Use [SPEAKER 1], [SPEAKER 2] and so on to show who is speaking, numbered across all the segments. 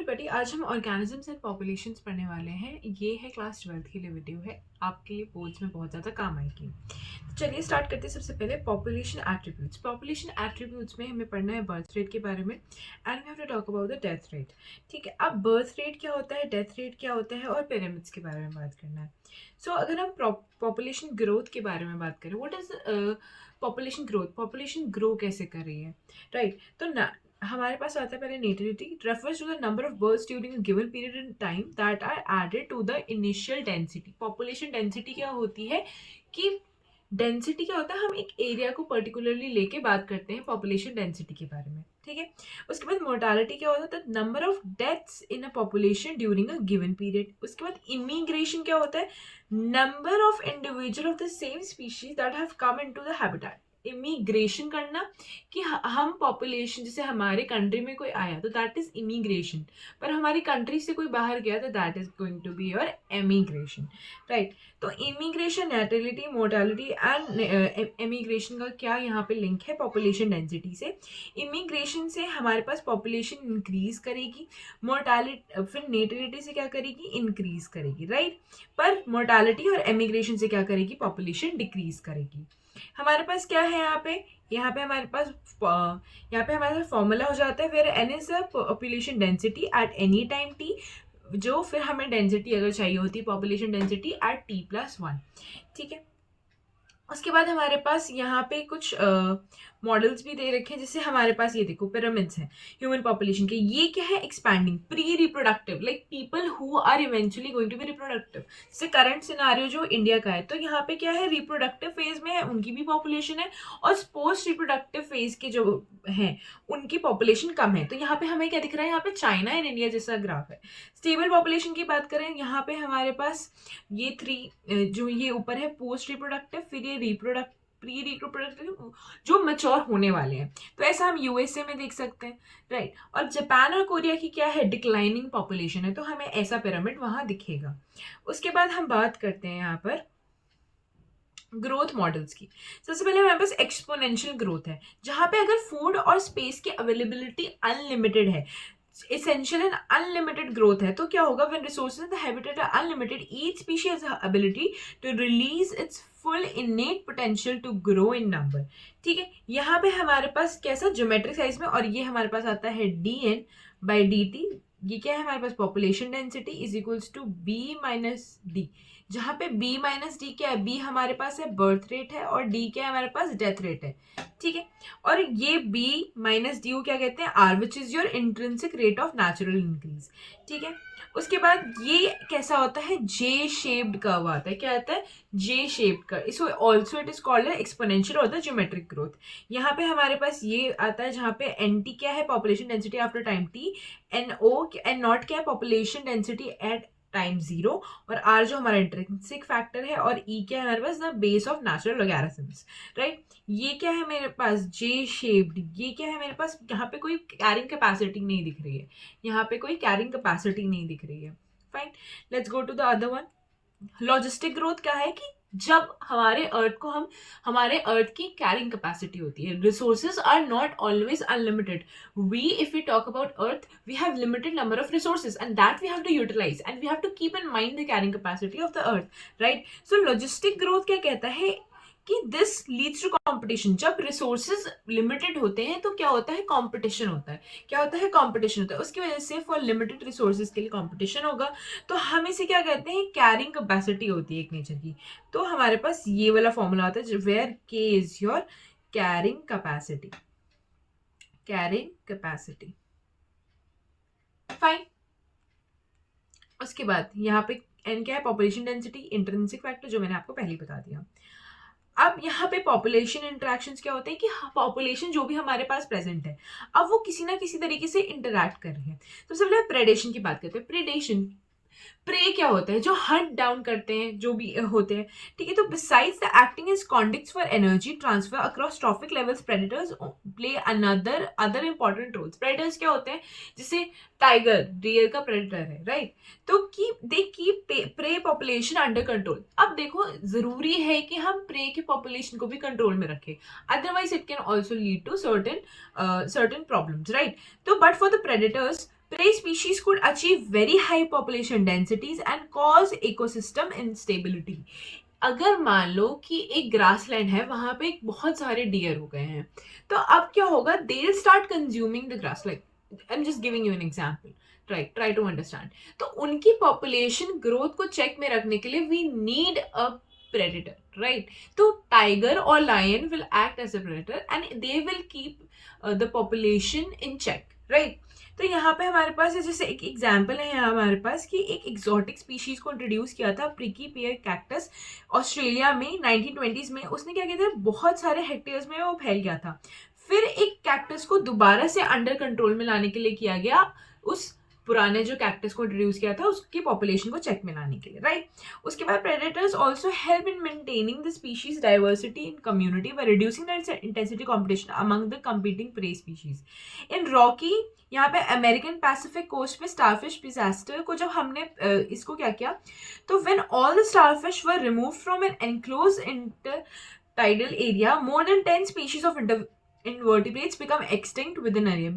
[SPEAKER 1] Everybody, आज हम organisms and populations पढ़ने वाले हैं। ये है क्लास 12th के लिए वीडियो है, आपके लिए बोर्ड्स में बहुत ज़्यादा काम आएगी। तो चलिए स्टार्ट करते हैं। सबसे पहले पॉपुलेशन एट्रीब्यूट्स। पॉपुलेशन एट्रीब्यूट्स में हमें पढ़ना है बर्थ रेट के बारे में and we have to talk about the death rate. ठीक है, अब बर्थ रेट क्या होता है, डेथ रेट क्या होता है और पिरामिड्स के बारे में बात करना है। सो अगर हम पॉपुलेशन ग्रोथ के बारे में बात करें, what is population growth, population grow कैसे कर रही है, राइट। तो ना हमारे पास आता है पहले natality, refers to the number of birds during a given period in time that are added to the initial density. Population density क्या होती है कि डेंसिटी क्या होता है, हम एक एरिया को पर्टिकुलरली लेके बात करते हैं पॉपुलेशन डेंसिटी के बारे में। ठीक है, उसके बाद मोर्टालिटी क्या होता है, number of deaths in a population during a given period. उसके बाद इमिग्रेशन क्या होता है, number of individual of the same species that have come into the habitat. Immigration करना कि हम पॉपुलेशन, जैसे हमारे कंट्री में कोई आया तो दैट इज इमिग्रेशन, पर हमारी कंट्री से कोई बाहर गया तो that is going to be your emigration, right. तो immigration, natality, mortality and emigration का क्या यहाँ पे लिंक है पॉपुलेशन डेंसिटी से। इमिग्रेशन से हमारे पास पॉपुलेशन इंक्रीज करेगी, मोर्टालिटी फिर नेटिलिटी से क्या करेगी, इंक्रीज करेगी, राइट। पर मोर्टालिटी और एमिग्रेशन से क्या करेगी, पॉपुलेशन डिक्रीज करेगी। हमारे पास क्या है यहाँ पे हमारे पास फॉर्मूला हो जाता है, where N is the population density at any time T, जो फिर हमें डेंसिटी अगर चाहिए होती है पॉपुलेशन डेंसिटी एट t+1। ठीक है, उसके बाद हमारे पास यहाँ पे कुछ मॉडल्स भी दे रखे हैं, जैसे हमारे पास ये देखो पिरामिड्स हैं ह्यूमन पॉपुलेशन के। ये क्या है, expanding, pre reproductive, like people who are eventually going to be reproductive. जैसे करंट सिनारियो जो इंडिया का है, तो यहाँ पे क्या है, रिप्रोडक्टिव फेज में है, उनकी भी पॉपुलेशन है, और पोस्ट रिप्रोडक्टिव फेज के जो हैं उनकी पॉपुलेशन कम है। तो यहाँ पे हमें क्या दिख रहा है, यहाँ पे चाइना एंड इंडिया जैसा ग्राफ है। स्टेबल पॉपुलेशन की बात करें, यहाँ पे हमारे पास ये जो ये ऊपर है पोस्ट रिप्रोडक्टिव, फिर ये प्री रिप्रोडक्टिव जो मैच्योर होने वाले हैं। तो ऐसा हम यूएसए में देख सकते हैं, राइट। और जापान और कोरिया की क्या है, डिक्लाइनिंग पॉपुलेशन है, तो हमें ऐसा पिरामिड वहां दिखेगा। उसके बाद हम बात करते हैं यहाँ पर ग्रोथ मॉडल्स की। सबसे पहले हमारे पास एक्सपोनेंशियल ग्रोथ है, जहां पे अगर फूड और स्पेस की अवेलेबिलिटी अनलिमिटेड है, essential and unlimited growth है, तो क्या होगा, when resources in the habitat are unlimited, each species has the ability to release its full innate potential to grow in number। ठीक है, यहाँ पे हमारे पास कैसा ज्योमेट्रिक साइज में, और ये हमारे पास आता है dn/dt। ये क्या है हमारे पास, population density is equals to b-d, जहाँ पे b-d क्या है, b हमारे पास है बर्थ रेट है और d क्या है हमारे पास, डेथ रेट है। ठीक है, और ये b-d को क्या कहते हैं, r, which is your intrinsic rate of natural increase. ठीक है, उसके बाद ये कैसा होता है, जे शेप्ड कर्व आता है। क्या आता है, जे शेप्ड कर्व, इसको also it is called exponential और द ज्योमेट्रिक ग्रोथ। यहाँ पे हमारे पास ये आता है जहाँ पे एन टी क्या है, population density after time T, N naught क्या है, पॉपुलेशन डेंसिटी एट टाइम 0, और आर जो हमारा इंट्रिंसिक फैक्टर है, और ई क्या है हमारे पास, the base of natural logarithms, right. ये क्या है मेरे पास, जे शेप्ड, ये क्या है मेरे पास, यहाँ पे कोई कैरिंग कैपेसिटी नहीं दिख रही है, यहाँ पे कोई कैरिंग कैपेसिटी नहीं दिख रही है। Fine, let's go to the other one. Logistic growth क्या है कि जब हमारे अर्थ की कैरिंग कैपेसिटी होती है, resources are not always unlimited. If we talk about earth, we have limited number of resources and that we have to utilise and we have to keep in mind the carrying capacity of the earth, right. So logistic growth क्या कहता है कि this leads to competition. जब resources limited होते हैं तो क्या होता है, कंपटीशन होता है। क्या होता है, कंपटीशन होता है। उसकी वजह से फॉर लिमिटेड रिसोर्सेज के लिए कंपटीशन होगा, तो हम इसे क्या कहते हैं, कैरिंग कैपेसिटी होती है एक नेचर की। तो हमारे पास ये वाला फॉर्मूला आता है वेयर के is your carrying capacity, carrying capacity. Fine, उसके बाद यहाँ पे एन क्या है, पॉपुलेशन डेंसिटी, इंट्रिंसिक फैक्टर, जो मैंने आपको पहले ही बता दिया। अब यहाँ पे पॉपुलेशन इंटरेक्शंस क्या होते हैं कि पॉपुलेशन जो भी हमारे पास प्रेजेंट है, अब वो किसी ना किसी तरीके से इंटरैक्ट कर रही है। तो सबसे पहले प्रेडेशन की बात करते हैं। प्रेडेशन, प्रे क्या होता है, जो हंट डाउन करते हैं, जो भी होते हैं। ठीक है, तो besides the acting as conducts for energy transfer across trophic levels, predators play other important roles. Predators क्या होते हैं, जैसे टाइगर डियर का प्रेडेटर है, राइट। तो they keep prey population under control. अब देखो, जरूरी है कि हम प्रे की पॉपुलेशन को भी कंट्रोल में रखें, otherwise it can also lead to certain problems, right. तो but for the predators, Prey species could achieve very high population densities and cause ecosystem instability. अगर मान लो कि एक ग्रासलैंड है, वहां पे बहुत सारे डियर हो गए हैं, तो अब क्या होगा, they will start consuming the grass, like I am just giving you an example, try to understand. तो उनकी पॉपुलेशन ग्रोथ को चेक में रखने के लिए we need a predator, right? तो tiger or lion will act as a predator and they will keep the population in check, right? तो यहाँ पे हमारे पास जैसे एक एग्जाम्पल है यहाँ हमारे पास कि एक एक्सोटिक स्पीशीज को इंट्रोड्यूस किया था, प्रिकी पियर कैक्टस, ऑस्ट्रेलिया में 1920s में. उसने क्या किया था, बहुत सारे हेक्टेयर्स में वो फैल गया था. फिर एक कैक्टस को दोबारा से अंडर कंट्रोल में लाने के लिए किया गया, उस पुराने जो कैक्टस को इंट्रोड्यूस किया था उसकी पॉपुलेशन को चेक में लाने के लिए, राइट? उसके बाद predators also help in maintaining the species diversity in community by reducing the intensity competition among the competing prey species. In rocky, यहाँ पे अमेरिकन पैसिफिक कोस्ट में स्टारफिश डिजास्टर को जब हमने इसको क्या किया, तो when all the starfish were remove from an enclose intertidal area, more than 10 species of invertebrates become extinct within an area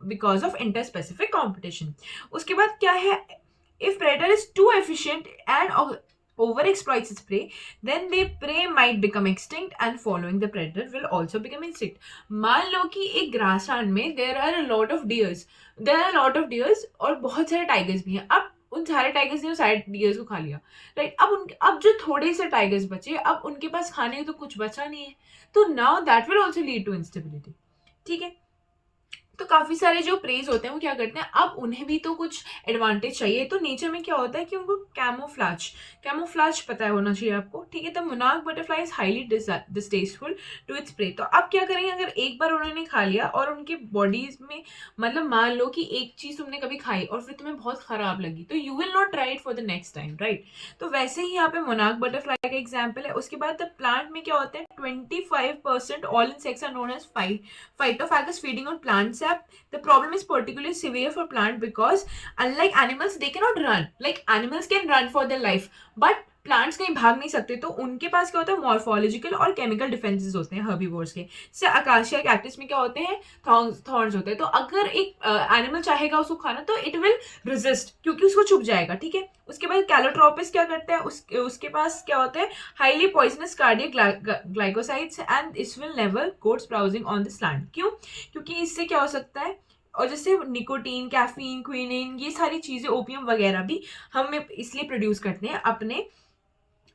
[SPEAKER 1] because of interspecific competition. उसके बाद क्या है, if predator is too efficient and overexploits its prey, then the prey might become extinct and following the predator will also become extinct. मान लो कि एक grassland में there are a lot of deers और बहुत सारे टाइगर्स भी हैं. अब उन सारे टाइगर्स ने सारे डियर्स को खा लिया, राइट? अब जो थोड़े से टाइगर्स बचे, अब उनके पास खाने को तो कुछ बचा नहीं है, तो now that will also lead to instability. ठीक है, तो काफी सारे जो प्रेज होते हैं वो क्या करते हैं, अब उन्हें भी तो कुछ एडवांटेज चाहिए. तो नेचर में क्या होता है कि उनको कैमोफ्लाज पता है होना चाहिए आपको, ठीक है? तो monarch butterfly is highly distasteful to its prey. तो अब क्या करेंगे, अगर एक बार उन्होंने खा लिया और उनके बॉडीज में, मतलब मान लो कि एक चीज तुमने कभी खाई और फिर तुम्हें बहुत खराब लगी, तो you will not try it for the next time, right? तो वैसे ही यहाँ पे मोनार्क बटरफ्लाई का एग्जाम्पल है. उसके बाद द प्लांट में क्या होता है, 25% all insects are known as phytophagous feeding on plants. The problem is particularly severe for plant because unlike animals they cannot run. Like animals can run for their life, but plants कहीं भाग नहीं सकते. तो उनके पास क्या होता है, morphological और केमिकल डिफेंसेस होते हैं हर्बीवोर्स के. जैसे अकाशिया कैक्टस में क्या होते हैं, थॉर्न्स होते हैं. तो अगर एक एनिमल चाहेगा उसको खाना तो इट विल रेजिस्ट, क्योंकि उसको चुभ जाएगा, ठीक है? उसके बाद कैलोट्रोपिस क्या करता है, उसके पास क्या होता है, highly poisonous cardiac glycosides and this will never go browsing on this land. क्यों? क्योंकि इससे क्या हो सकता है, और जैसे निकोटीन, कैफीन, क्विनिन, ये सारी चीजें, ओपियम वगैरह भी हम इसलिए प्रोड्यूस करते हैं अपने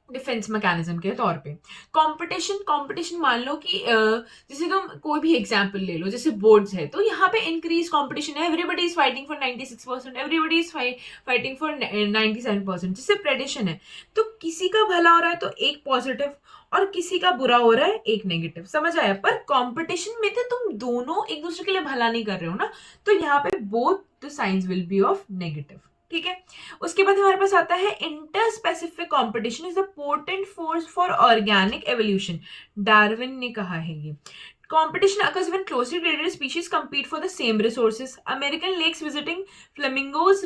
[SPEAKER 1] डिफेंस मैकेनिज्म के तौर पे. कंपटीशन मान लो कि जैसे तुम कोई भी एग्जांपल ले लो, जैसे बोर्ड्स है, तो यहाँ पे इंक्रीज कंपटीशन है. Everybody is fighting for 96%, everybody is fighting for 97%. जैसे प्रेडिशन है, तो किसी का भला हो रहा है तो एक पॉजिटिव और किसी का बुरा हो रहा है एक नेगेटिव. समझ आया? पर कंपटीशन में तो तुम दोनों एक दूसरे के लिए भला नहीं कर रहे हो ना, तो यहाँ पे both the science will be of negative. ठीक है, उसके बाद हमारे पास आता है interspecific competition is the potent force for organic evolution. Darwin ने कहा है ये. Competition occurs when closely related species compete for the same resources. American lakes visiting flamingos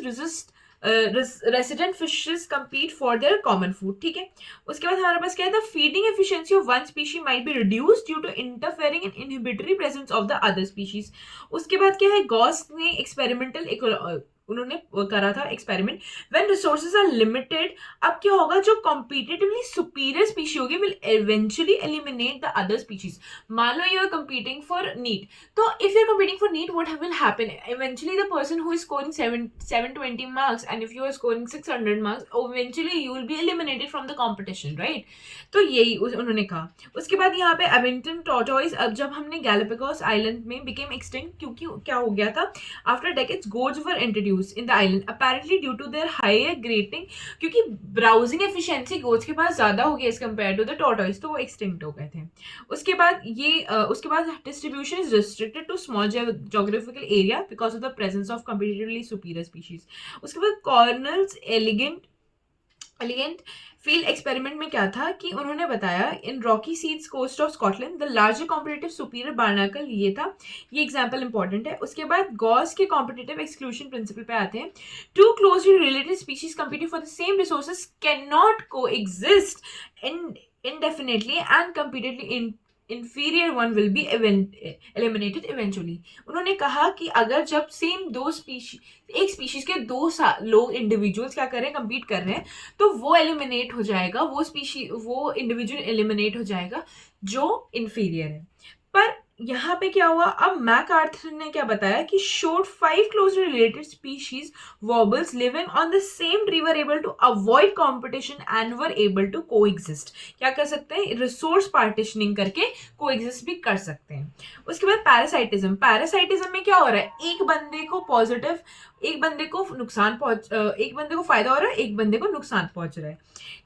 [SPEAKER 1] resident fishes compete for their common food. ठीक है, उसके बाद हमारे पास क्या है, the feeding efficiency of one species might be reduced due to interfering in inhibitory presence of the other species. उसके बाद क्या है, गॉस ने एक्सपेरिमेंटल उन्होंने करा था experiment. When resources are limited, अब क्या होगा, जो कॉम्पिटिटिवली सुपीरियर स्पीशीज होगी will eventually eliminate the other species. मान लो you are competing for NEET, तो if you are competing for NEET what will happen, eventually the person who is scoring 720 marks and if you are scoring 600 marks, eventually you will be eliminated from the competition, right? तो यही उन्होंने कहा. उसके बाद यहाँ पे अबेंटन tortoise, अब जब हमने गैलापागोस आइलैंड में बिकेम एक्सटिंक्ट, क्योंकि क्या हो गया था, after decades goats were introduce in the island apparently due to their higher grating, क्योंकि ब्राउजिंग एफिशिएंसी गोट्स के पास ज्यादा हो गया as compare to the tortoise, तो वो एक्सटिंक्ट हो गए थे. उसके बाद उसके बाद distribution is restricted to small geographical area because of the presence of comparatively superior species. उसके बाद कॉर्नल्स एलिगेंट फील्ड एक्सपेरिमेंट में क्या था कि उन्होंने बताया इन रॉकी सीड्स coast of Scotland the larger competitive superior barnacle, ये था, ये एग्जांपल इंपॉर्टेंट है. उसके बाद गॉस के कॉम्पिटिटिव एक्सक्लूजन प्रिंसिपल पे आते हैं. Two closely related species competing for the same resources cannot coexist indefinitely and completely inferior one will be eliminated eventually. उन्होंने कहा कि अगर जब सेम दो स्पीशीज, एक स्पीशीज के दो लोग इंडिविजुअल्स क्या कर रहे हैं, कम्पीट कर रहे हैं, तो वो एलिमिनेट हो जाएगा, वो इंडिविजुअल एलिमिनेट हो जाएगा जो इंफीरियर है। पर यहाँ पे क्या हुआ, अब मैकआर्थर ने क्या बताया कि showed 5 closely related species warbles living on the same tree were able to avoid competition and were able to coexist। क्या कर सकते हैं, रिसोर्स पार्टीशनिंग करके कोएग्जिस्ट भी कर सकते हैं। उसके बाद पैरासाइटिज्म। पैरासाइटिज्म में क्या हो रहा है, एक बंदे को पॉजिटिव, एक बंदे को एक बंदे को फायदा हो रहा है, एक बंदे को नुकसान पहुंच रहा है,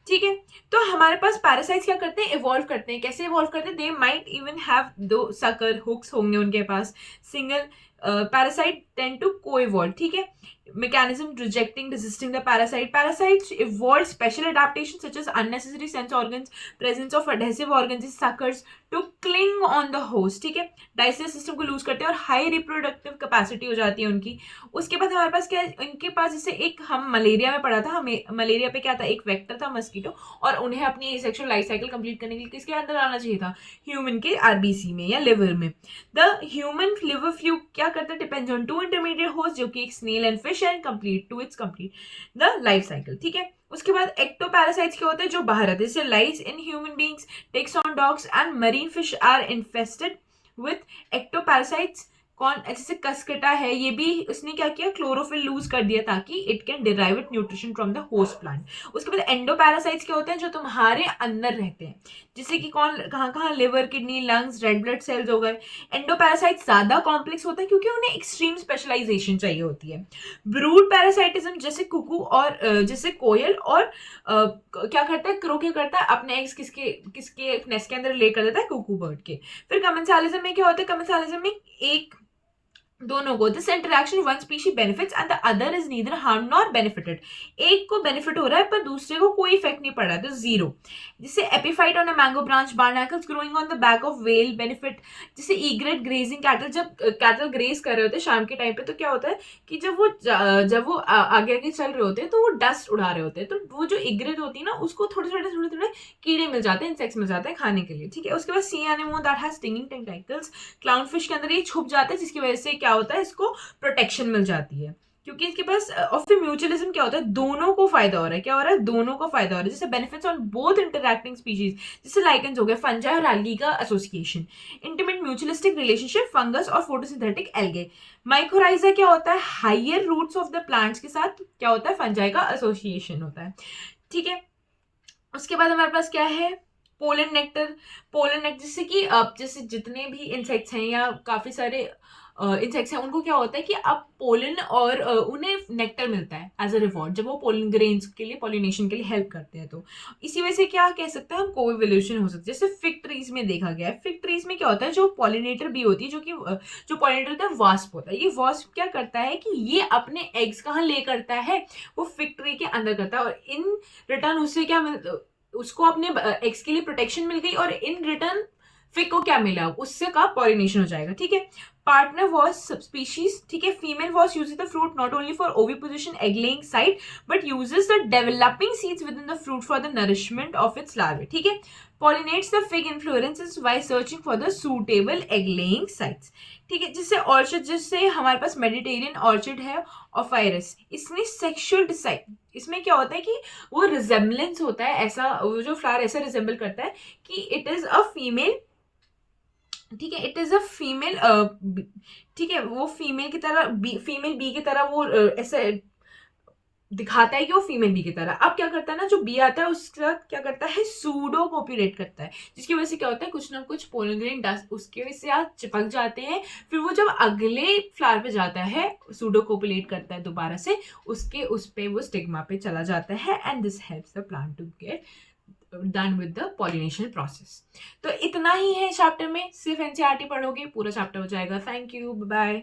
[SPEAKER 1] ठीक है। तो हमारे पास पैरासाइट्स क्या करते हैं, इवॉल्व करते हैं। कैसे इवॉल्व करते हैं, दे माइट इवन हैव दो सकर हुक्स होंगे उनके पास। सिंगल पैरासाइट टेंड टू को इवॉल्व, ठीक है। mechanism rejecting resisting the parasites evolved special adaptations such as unnecessary sense organs, presence of adhesive organs in suckers to cling on the host, ठीक है। Digestive system को loose करते हैं और high reproductive capacity हो जाती है उनकी। उसके बाद हमारे पास क्या है, इनके पास जैसे एक हम मलेरिया में पढ़ा था, हमें मलेरिया पे क्या था, एक वेक्टर था मस्कीटो, और उन्हें अपनी सेक्सुअल लाइफ साइकिल कंप्लीट करने के लिए किसके अंदर आना चाहिए था, ह्यूमन के आरबीसी में या लिवर में। द ह्यूमन लिवर फ्लू क्या करता है, डिपेंड्स ऑन 2 इंटरमीडिएट होस्ट, जो कि एक snail and fish and complete the life cycle, ठीक है। उसके बाद एक्टोपैरासाइट्स क्या होते हैं, जो बाहर आते हैं, जैसे lice in human beings, ticks on dogs and marine fish are infested with ectoparasites. कौन, जैसे कसकटा है, ये भी उसने क्या किया, क्लोरोफिल लूज कर दिया ताकि it can derive it nutrition from the host plant. उसके बाद एंडोपैरासाइट्स क्या होते हैं, जो तुम्हारे अंदर रहते हैं, जैसे कि कौन, कहाँ कहाँ, liver, kidney, lungs, red blood cells हो गए। एंडोपैरासाइट्स ज्यादा कॉम्प्लेक्स होता है क्योंकि उन्हें एक्सट्रीम स्पेशलाइजेशन चाहिए होती है। ब्रूड पैरासाइटिज्म, जैसे कुकू और जैसे कोयल और क्या करता है, क्रो क्या करता है, अपने एग्स किसके किसके नेस्ट के अंदर ले कर देता है, कुकू बर्ड के। फिर कमेंसालिज्म में क्या होता है, कमेंसालिज्म में एक दोनों को, this interaction one species benefits and the other is neither harm nor benefited. एक को बेनिफिट हो रहा है पर दूसरे को कोई इफेक्ट नहीं पड़ रहा है, तो जीरो। जैसे epiphyte on a mango branch, बार्नाकल्स growing on the back of well, benefit. जैसे ईग्रेट ग्रेजिंग कैटल, जब कैटल ग्रेज कर रहे होते हैं शाम के टाइम पे, तो क्या होता है कि जब वो आगे आगे चल रहे होते हैं तो वो डस्ट उड़ा रहे होते हैं, तो वो जो ईग्रेट होती है ना, उसको थोड़े थोड़े कीड़े मिल जाते हैं, इंसेक्ट्स मिल जाते हैं खाने के लिए, ठीक है। उसके बाद sea animal that has stinging tentacles, clown fish के अंदर ये छुप जाते हैं, जिसकी वजह से क्या होता है, इसको प्रोटेक्शन मिल जाती है, क्योंकि इसके पास। और फिर म्यूचुअलिज्म क्या होता है, दोनों को फायदा हो रहा है, क्या हो रहा है, दोनों को फायदा हो रहा है, जैसे benefits on both interacting species, जैसे लाइकेंस हो गए, फंजाई और एल्गी का association, intimate mutualistic relationship fungus और फोटोसिंथेटिक एल्गे। माइकोराइजा क्या होता है, higher roots of the plants के साथ क्या होता है, फंजाई का एसोसिएशन होता है, ठीक है। उसके बाद हमारे पास क्या है, पोलन नेक्टर। पोलन नेक्टर, जैसे कि जैसे जितने भी इंसेक्ट्स हैं या काफी सारे इंसेक्ट्स हैं, उनको क्या होता है कि अब पोलन और उन्हें नेक्टर मिलता है एज अ रिवॉर्ड, जब वो पोलन ग्रेन्स के लिए, पॉलिनेशन के लिए हेल्प करते हैं। तो इसी वजह से क्या कह सकते हैं हम, कोएवोल्यूशन हो सकता है। जैसे फिग ट्रीज में देखा गया है, फिग ट्रीज में क्या होता है, जो पॉलिनेटर भी होती है, जो पॉलिनेटर होता है वास्प होता है, ये वास्प क्या करता है कि ये अपने एग्स कहाँ ले करता है, वो फिग ट्री के अंदर करता है, और इन रिटर्न उससे क्या उसको अपने एग्स के लिए प्रोटेक्शन मिल गई, और इन रिटर्न फिग को क्या मिला, उससे का पॉलिनेशन हो जाएगा, ठीक है। पार्टनर वॉस सबस्पीशीज, ठीक है। Female wasp uses the fruit not only for oviposition, egg laying site, but uses the developing seeds within the fruit for the nourishment of its larvae, ठीक है। Pollinates the fig inflorescences while searching for the suitable egg laying sites, ठीक है। जिससे orchid, जैसे हमारे पास Mediterranean orchid है ऑफाइरस, इसमें sexual decide, इसमें क्या होता है कि वो रिजेम्बलेंस होता है, ऐसा वो जो फ्लावर ऐसा रिजेम्बल करता है कि इट इज अ फीमेल, ठीक है, इट इज अ फीमेल, ठीक है, वो फीमेल की तरह, फीमेल बी की तरह वो ऐसे दिखाता है कि वो फीमेल बी की तरह। अब क्या करता है ना, जो बी आता है उसका क्या करता है, सूडो कॉपीलेट करता है, जिसकी वजह से क्या होता है, कुछ ना कुछ पोलन ग्रेन डस्ट उसके वजह से चिपक जाते हैं। फिर वो जब अगले फ्लावर पे जाता है, सूडो कॉपीलेट करता है दोबारा से, उस पे वो स्टिग्मा पे चला जाता है, and this helps the plant to get done with the pollination process. तो इतना ही है चैप्टर में, सिर्फ एनसीईआरटी पढ़ोगे पूरा चैप्टर हो जाएगा। Thank you, bye.